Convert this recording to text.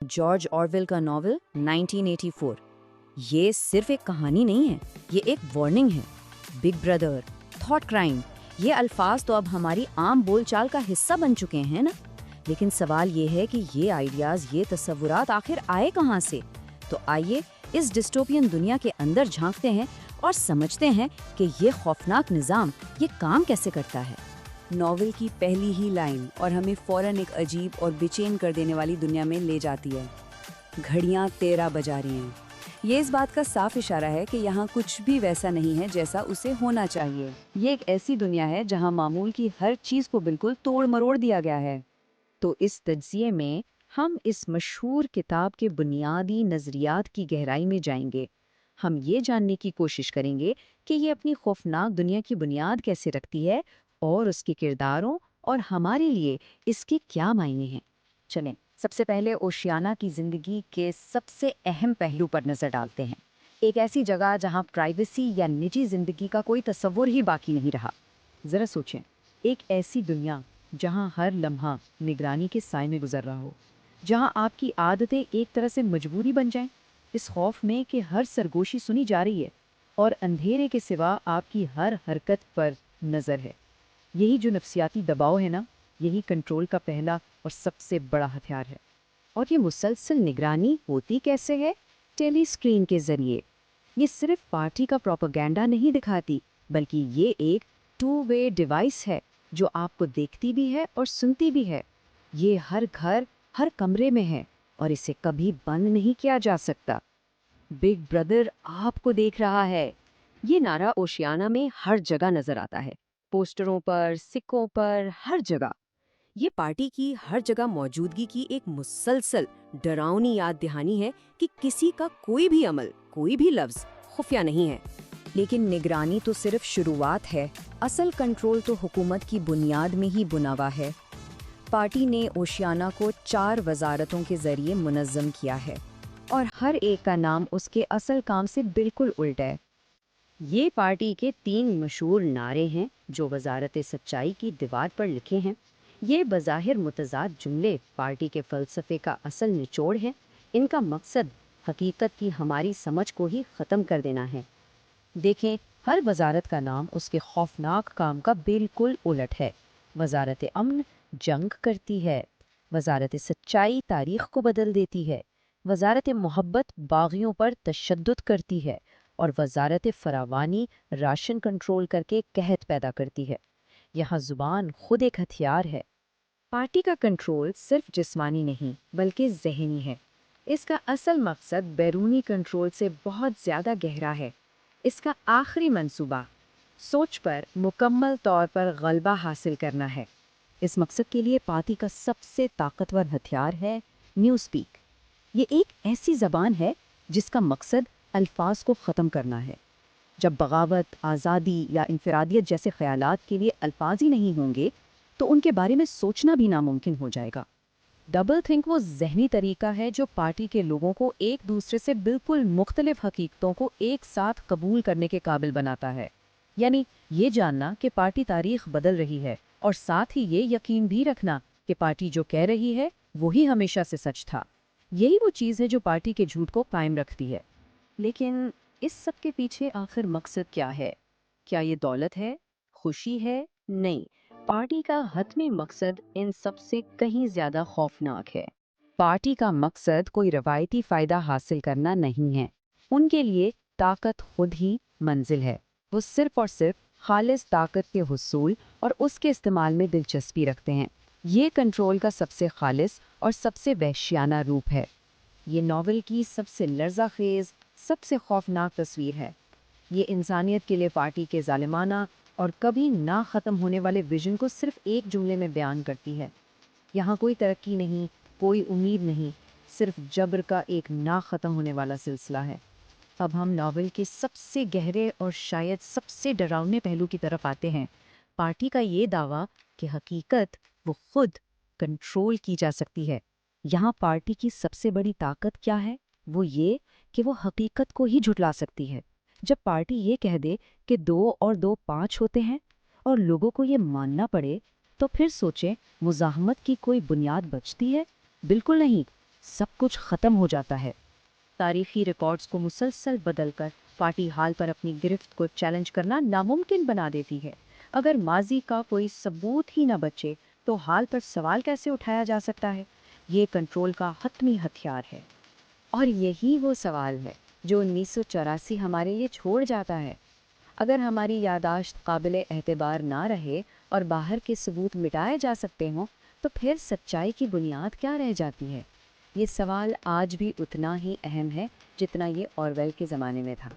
George Orwell کا novel 1984۔ یہ صرف ایک کہانی نہیں ہے، یہ ایک وارننگ ہے۔ بگ بردر، تھاٹ کرائم، یہ الفاظ تو اب ہماری عام بول چال کا حصہ بن چکے ہیں نا، لیکن سوال یہ ہے کہ یہ آئیڈیاز، یہ تصورات آخر آئے کہاں سے؟ تو آئیے اس ڈسٹوپین دنیا کے اندر جھانکتے ہیں اور سمجھتے ہیں کہ یہ خوفناک نظام یہ کام کیسے کرتا ہے۔ ناول کی پہلی ہی لائن اور ہمیں فوراً ایک عجیب اور بے چین کر دینے والی دنیا میں لے جاتی ہے۔ گھڑیاں 13 بجا رہی ہیں۔ یہ اس بات کا صاف اشارہ ہے کہ یہاں کچھ بھی ویسا نہیں ہے جیسا اسے ہونا چاہیے۔ یہ ایک ایسی دنیا ہے جہاں معمول کی ہر چیز کو بالکل توڑ مروڑ دیا گیا ہے۔ تو اس تجزیے میں ہم اس مشہور کتاب کے بنیادی نظریات کی گہرائی میں جائیں گے۔ ہم یہ جاننے کی کوشش کریں گے کہ یہ اپنی خوفناک دنیا کی بنیاد کیسے رکھتی ہے اور اس کے کرداروں اور ہمارے لیے اس کے کیا معنی ہیں۔ چلیں، سب سے پہلے اوشیانا کی زندگی کے سب سے اہم پہلو پر نظر ڈالتے ہیں۔ ایک ایسی جگہ جہاں پرائیویسی یا نجی زندگی کا کوئی تصور ہی باقی نہیں رہا۔ ذرا سوچیں، ایک ایسی دنیا جہاں ہر لمحہ نگرانی کے سائے میں گزر رہا ہو، جہاں آپ کی عادتیں ایک طرح سے مجبوری بن جائیں، اس خوف میں کہ ہر سرگوشی سنی جا رہی ہے اور اندھیرے کے سوا آپ کی ہر حرکت پر نظر ہے۔ یہی جو نفسیاتی دباؤ ہے نا، یہی کنٹرول کا پہلا اور سب سے بڑا ہتھیار ہے۔ اور یہ مسلسل نگرانی ہوتی کیسے ہے؟ ٹیلی اسکرین کے ذریعے۔ یہ صرف پارٹی کا پروپیگنڈا نہیں دکھاتی، بلکہ یہ ایک ٹو وے ڈیوائس ہے جو آپ کو دیکھتی بھی ہے اور سنتی بھی ہے۔ یہ ہر گھر، ہر کمرے میں ہے اور اسے کبھی بند نہیں کیا جا سکتا۔ بگ بردر آپ کو دیکھ رہا ہے، یہ نعرہ اوشیانا میں ہر جگہ نظر آتا ہے، پوسٹروں پر، سکوں پر، ہر جگہ۔ یہ پارٹی کی ہر جگہ موجودگی کی ایک مسلسل ڈراؤنی یاد دہانی ہے کہ کسی کا کوئی بھی عمل، کوئی بھی لفظ خفیہ نہیں ہے۔ لیکن نگرانی تو صرف شروعات ہے، اصل کنٹرول تو حکومت کی بنیاد میں ہی بنا ہوا ہے۔ پارٹی نے اوشیانا کو 4 وزارتوں کے ذریعے منظم کیا ہے اور ہر ایک کا نام اس کے اصل کام سے بالکل الٹ ہے۔ یہ پارٹی کے 3 مشہور نعرے ہیں جو وزارت سچائی کی دیوار پر لکھے ہیں۔ یہ بظاہر متضاد جملے پارٹی کے فلسفے کا اصل نچوڑ ہیں۔ ان کا مقصد حقیقت کی ہماری سمجھ کو ہی ختم کر دینا ہے۔ دیکھیں، ہر وزارت کا نام اس کے خوفناک کام کا بالکل الٹ ہے۔ وزارت امن جنگ کرتی ہے، وزارت سچائی تاریخ کو بدل دیتی ہے، وزارت محبت باغیوں پر تشدد کرتی ہے، اور وزارت فراوانی راشن کنٹرول کر کے قحط پیدا کرتی ہے۔ یہاں زبان خود ایک ہتھیار ہے۔ پارٹی کا کنٹرول صرف جسمانی نہیں بلکہ ذہنی ہے۔ اس کا اصل مقصد بیرونی کنٹرول سے بہت زیادہ گہرا ہے۔ اس کا آخری منصوبہ سوچ پر مکمل طور پر غلبہ حاصل کرنا ہے۔ اس مقصد کے لیے پارٹی کا سب سے طاقتور ہتھیار ہے نیوز سپیک۔ یہ ایک ایسی زبان ہے جس کا مقصد الفاظ کو ختم کرنا ہے۔ جب بغاوت، آزادی یا انفرادیت جیسے خیالات کے لیے الفاظ ہی نہیں ہوں گے تو ان کے بارے میں سوچنا بھی ناممکن ہو جائے گا۔ ڈبل تھنک وہ ذہنی طریقہ ہے جو پارٹی کے لوگوں کو ایک دوسرے سے بالکل مختلف حقیقتوں کو ایک ساتھ قبول کرنے کے قابل بناتا ہے۔ یعنی یہ جاننا کہ پارٹی تاریخ بدل رہی ہے اور ساتھ ہی یہ یقین بھی رکھنا کہ پارٹی جو کہہ رہی ہے وہی ہمیشہ سے سچ تھا۔ یہی وہ چیز ہے جو پارٹی کے جھوٹ کو قائم رکھتی ہے۔ لیکن اس سب کے پیچھے آخر مقصد کیا ہے؟ کیا یہ دولت ہے؟ خوشی ہے؟ نہیں، پارٹی کا حتمی مقصد ان سب سے کہیں زیادہ خوفناک ہے۔ پارٹی کا مقصد کوئی روایتی فائدہ حاصل کرنا نہیں ہے۔ ان کے لیے طاقت خود ہی منزل ہے۔ وہ صرف اور صرف خالص طاقت کے حصول اور اس کے استعمال میں دلچسپی رکھتے ہیں۔ یہ کنٹرول کا سب سے خالص اور سب سے وحشیانہ روپ ہے۔ یہ ناول کی سب سے لرزہ خیز، سب سے خوفناک تصویر ہے۔ یہ انسانیت کے لیے پارٹی کے ظالمانہ اور کبھی نہ ختم ہونے والے ویژن کو صرف ایک جملے میں بیان کرتی ہے۔ یہاں کوئی ترقی نہیں، کوئی امید نہیں، صرف جبر کا ایک نہ ختم ہونے والا سلسلہ ہے۔ اب ہم ناول کے سب سے گہرے اور شاید سب سے ڈراؤنے پہلو کی طرف آتے ہیں۔ پارٹی کا یہ دعویٰ کہ حقیقت وہ خود کنٹرول کی جا سکتی ہے۔ یہاں پارٹی کی سب سے بڑی طاقت کیا ہے؟ وہ یہ کہ وہ حقیقت کو ہی جھٹلا سکتی ہے۔ جب پارٹی یہ کہہ دے کہ 2 اور 2 5 ہوتے ہیں اور لوگوں کو یہ ماننا پڑے، تو پھر سوچیں مزاحمت کی کوئی بنیاد بچتی ہے؟ بالکل نہیں۔ سب کچھ ختم ہو جاتا ہے۔ تاریخی ریکارڈز کو مسلسل بدل کر پارٹی ہال پر اپنی گرفت کو چیلنج کرنا ناممکن بنا دیتی ہے۔ اگر ماضی کا کوئی ثبوت ہی نہ بچے تو حال پر سوال کیسے اٹھایا جا سکتا ہے؟ یہ کنٹرول کا حتمی ہتھیار ہے۔ اور یہی وہ سوال ہے جو 1984 ہمارے لیے چھوڑ جاتا ہے۔ اگر ہماری یادداشت قابل اعتبار نہ رہے اور باہر کے ثبوت مٹائے جا سکتے ہوں تو پھر سچائی کی بنیاد کیا رہ جاتی ہے؟ یہ سوال آج بھی اتنا ہی اہم ہے جتنا یہ آرویل کے زمانے میں تھا۔